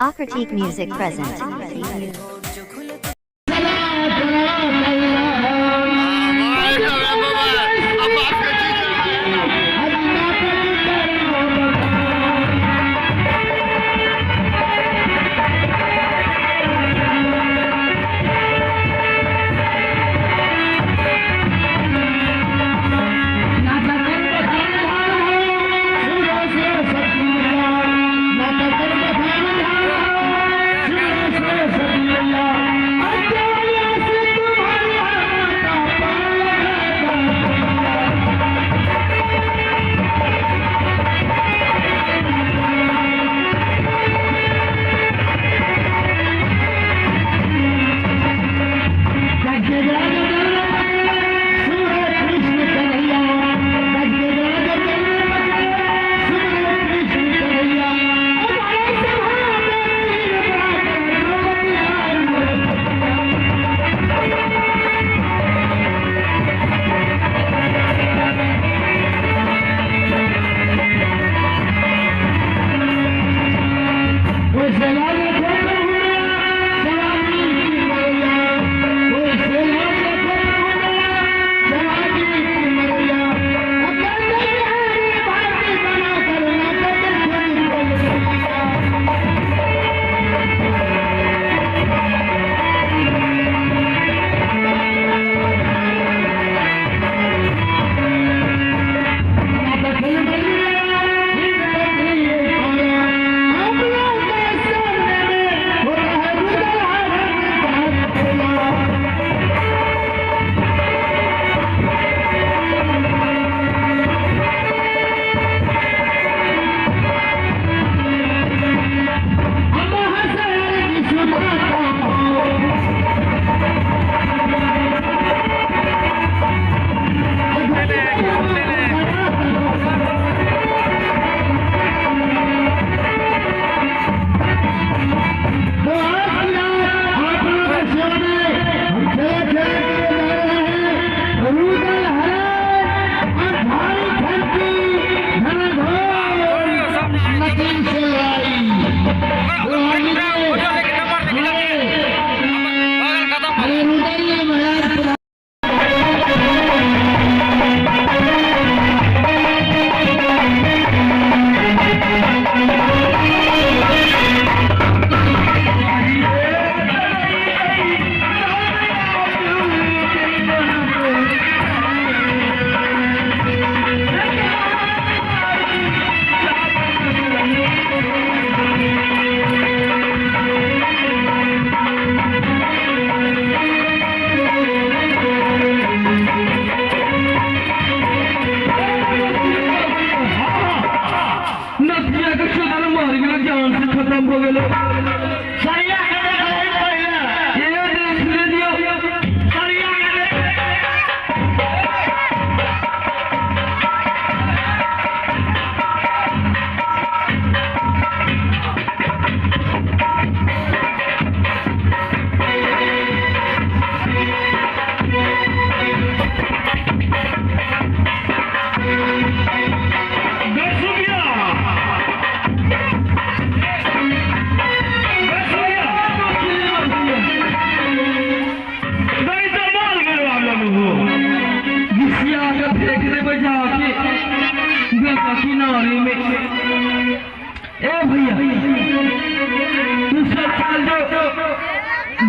Akratik Music present. किनारे में ए भैया तू सब चल जो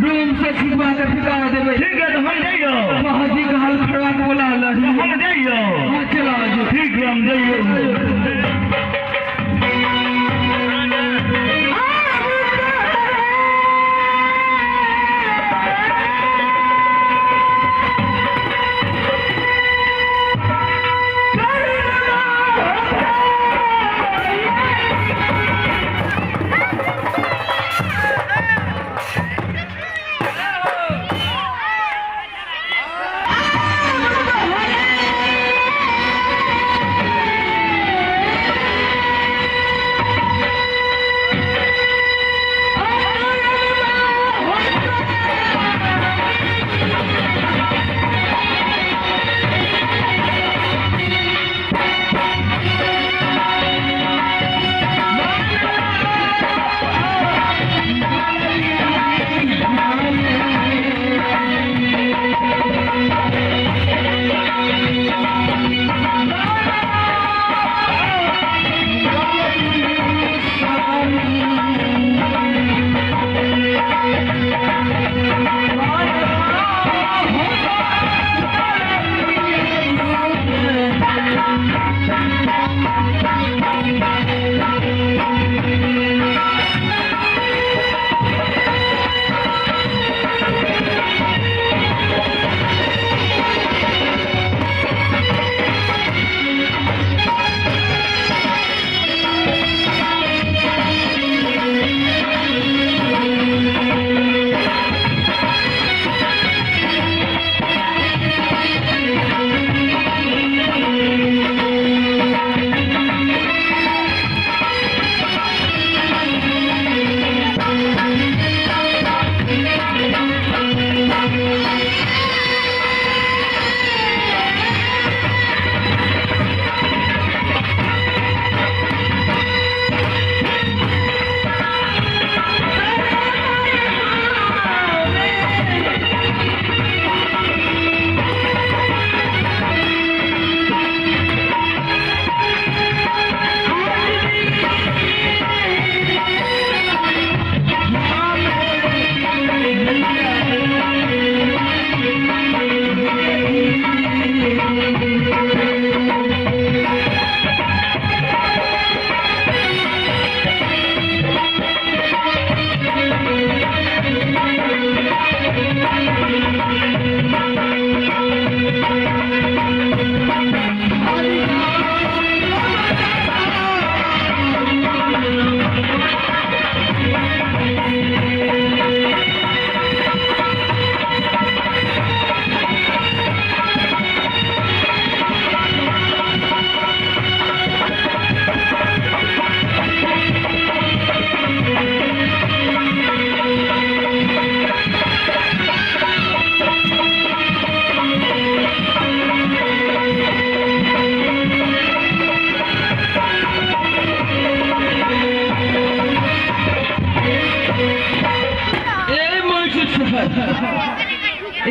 डूम से छिपा के फिका दे भाई। ठीक है तो हम जाइयो महाजी का हाल खड़ा बोला हम जाइयो। हाँ चला जो ठीक है हम जाइयो।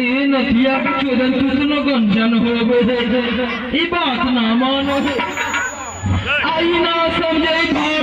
ए नदिया के चोदन कितनो गंजन हो गए ये बात ना मानो आई ना समझे भाई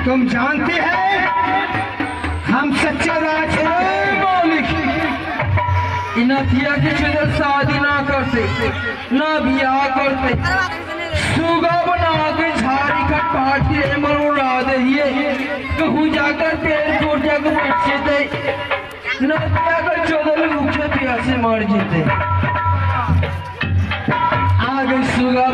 तुम जानते हैं हम सच्चे राज हैं मौलिक। इनथिया के चुदर शादी ना करते ना ब्याह करते सुगा बना के झाड़ी खट पाट के मर उड़ा दे कहूँ जाकर पेड़ टूट जाकर पीछे दे नथिया का चुदर भूखे प्यासे मर जीते आगे सुगा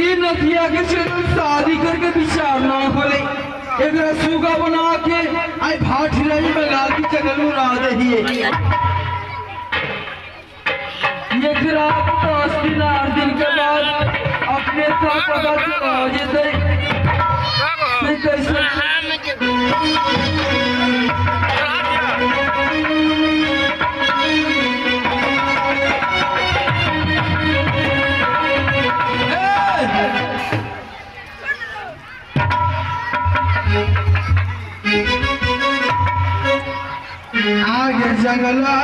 ई नथिया के से शादी करके विचार ना होले एक सुगा बना के आई भाट रही बंगाल की जंगल में रह रही है ये रात 10 दिन 8 दिन के बाद अपने साथ पता चला जेते मैं कैसे आगे जंगला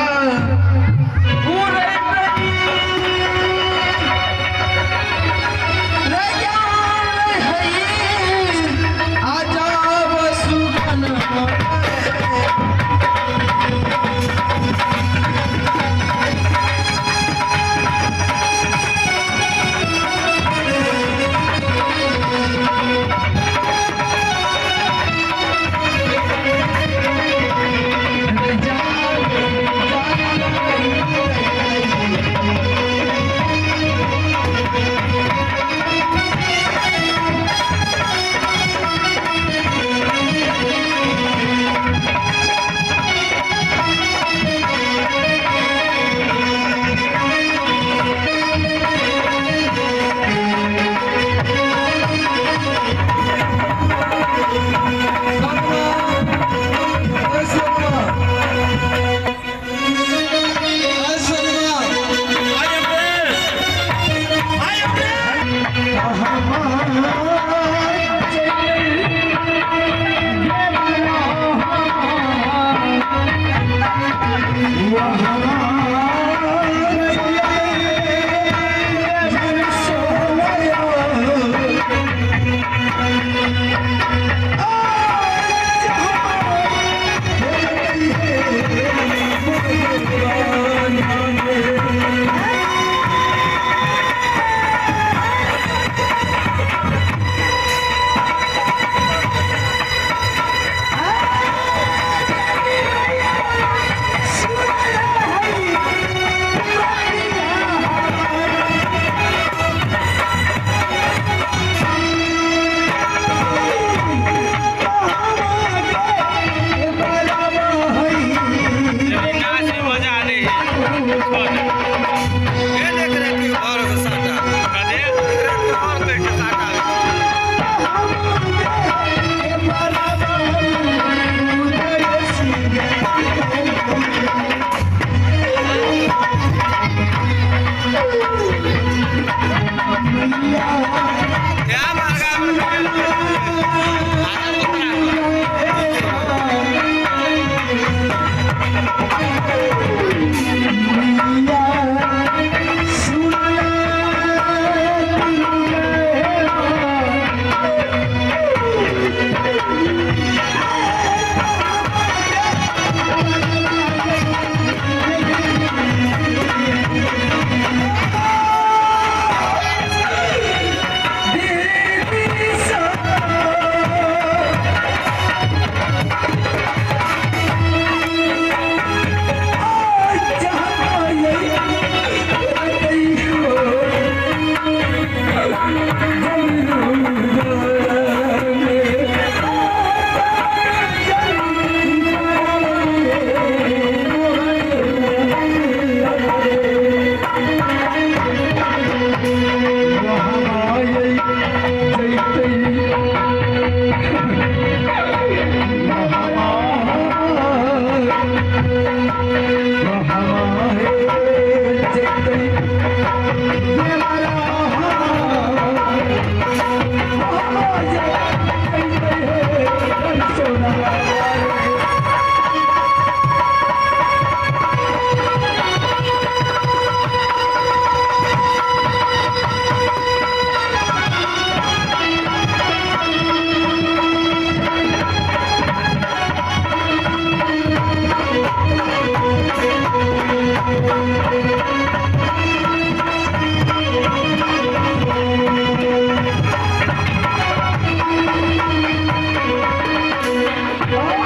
Oh!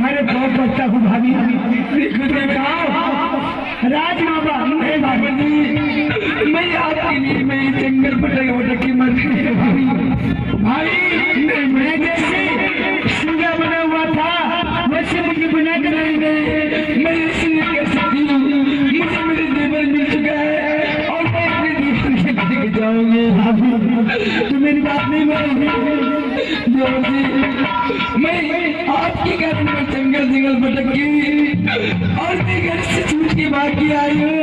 तुम्हारे पाँव पड़ता हूँ भाभी। राज बाबा है बाबा जी, मैं आपके लिए मैं जंगल भटक भटक के मर गई भाभी। भाई मैं जैसे सूगा बना हुआ था वैसे मुझे बना कर नहीं गए। मैं इसलिए कर सकती हूँ, मुझे मेरे देवर मिल चुका है और मैं अपने देवर के लेके जाऊंगी। भाभी तो मेरी बात नहीं मानोगी। देवर जी, मैं आपके घर में जंगल जंगल भटक गई और मैं घर से छूट के भाग के आई हूँ।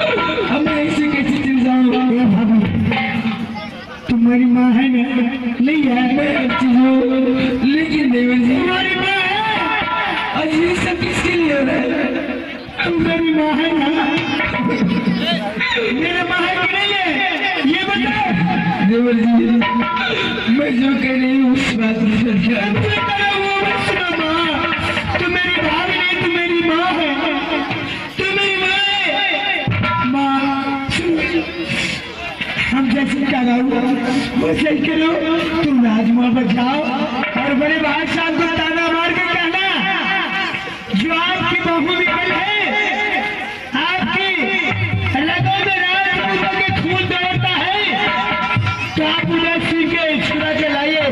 अब मैं ऐसे कैसे चल जाऊंगा? भाभी तुम्हारी माँ है ना? नहीं है। मैं अच्छी हूँ लेकिन देवर जी तुम्हारी माँ है। आज ये सब किसके लिए हो रहा है? तुम्हारी माँ है ना? मेरे माँ है कि नहीं है ये बताओ। देवर जी मैं जो कह रही हूँ उस बात में तो मेरी भाभी नहीं, तू मेरी माँ है, तू मेरी माँ है। माँ हम जैसे कराऊँ वैसे ही करो। तुम राजमा बचाओ और बड़े भाई साहब को ताना मार के कहना जो आपकी बहू निकल है, आपकी रगों में राजपूतों के खून दौड़ता है, तो आप उधर सी के छुड़ा के लाइए।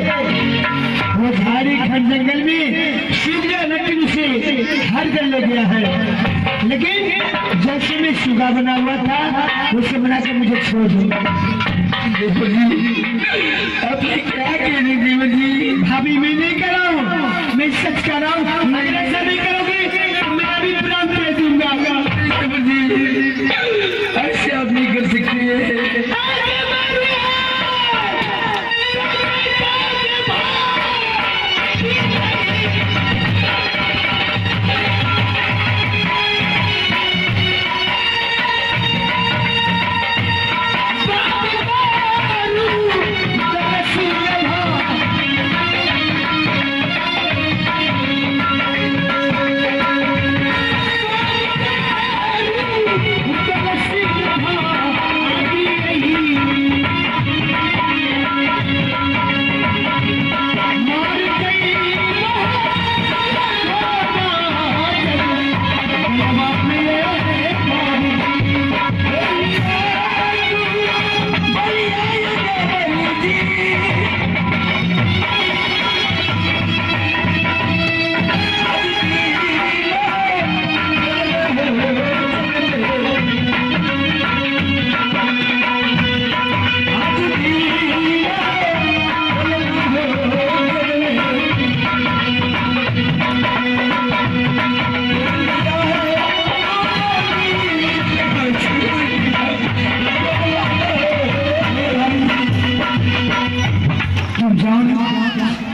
वो झाड़ी खंड जंगल में सूगा लकड़ी से हर कर ले गया है, लेकिन जैसे मैं सूगा बना हुआ था उसे बना के मुझे छोड़ दो। देवर जी आपने क्या कह रही देवर जी? भाभी मैं नहीं कर रहा हूँ, मैं सच कर रहा हूँ। अगर ऐसा नहीं करोगे मैं अभी प्राण दे दूंगा। देवर जी ऐसे आप नहीं कर सकते।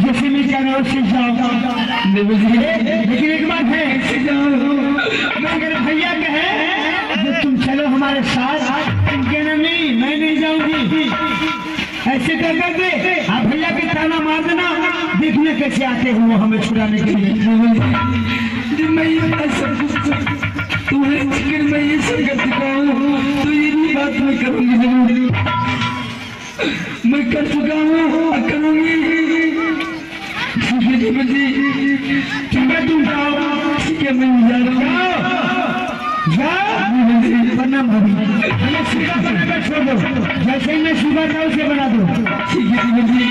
जैसे मैं कह रहा हूँ सीख जाओ। लेकिन एक बात है, मैं अगर भैया कहे जो तुम चलो हमारे साथ, तुम कहना नहीं मैं नहीं जाऊंगी। ऐसे कर करके आप भैया के ताना मार देना, देखने कैसे आते हो वो हमें छुड़ाने के लिए। मैं तुम्हारे जिक्र में ये सब कर चुका हूँ तो ये भी बात मैं करूंगी जरूर। मैं कर चुका हूँ और करूंगी। ठीक है तुम जाओ। ठीक है मैं जा रहा हूँ। प्रणाम भाभी, हमें सीधा बनाकर छोड़ दो। जैसे ही मैं सीधा था उसे बना दो। ठीक है जी।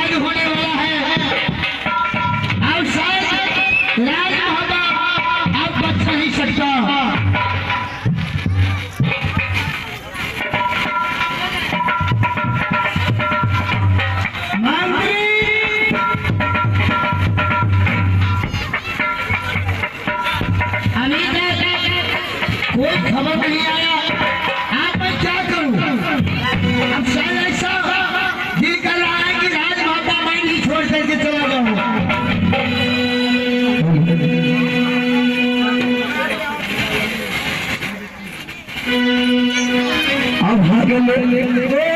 राज होने वाला है और शायद राज मोहब्बत अब बच नहीं सकता। कोई खबर नहीं आया, आप मैं क्या करूं? अब शायद ऐसा दिल कर रहा है कि राज माता मैं नहीं छोड़ करके चला जाऊं। अब भागे ले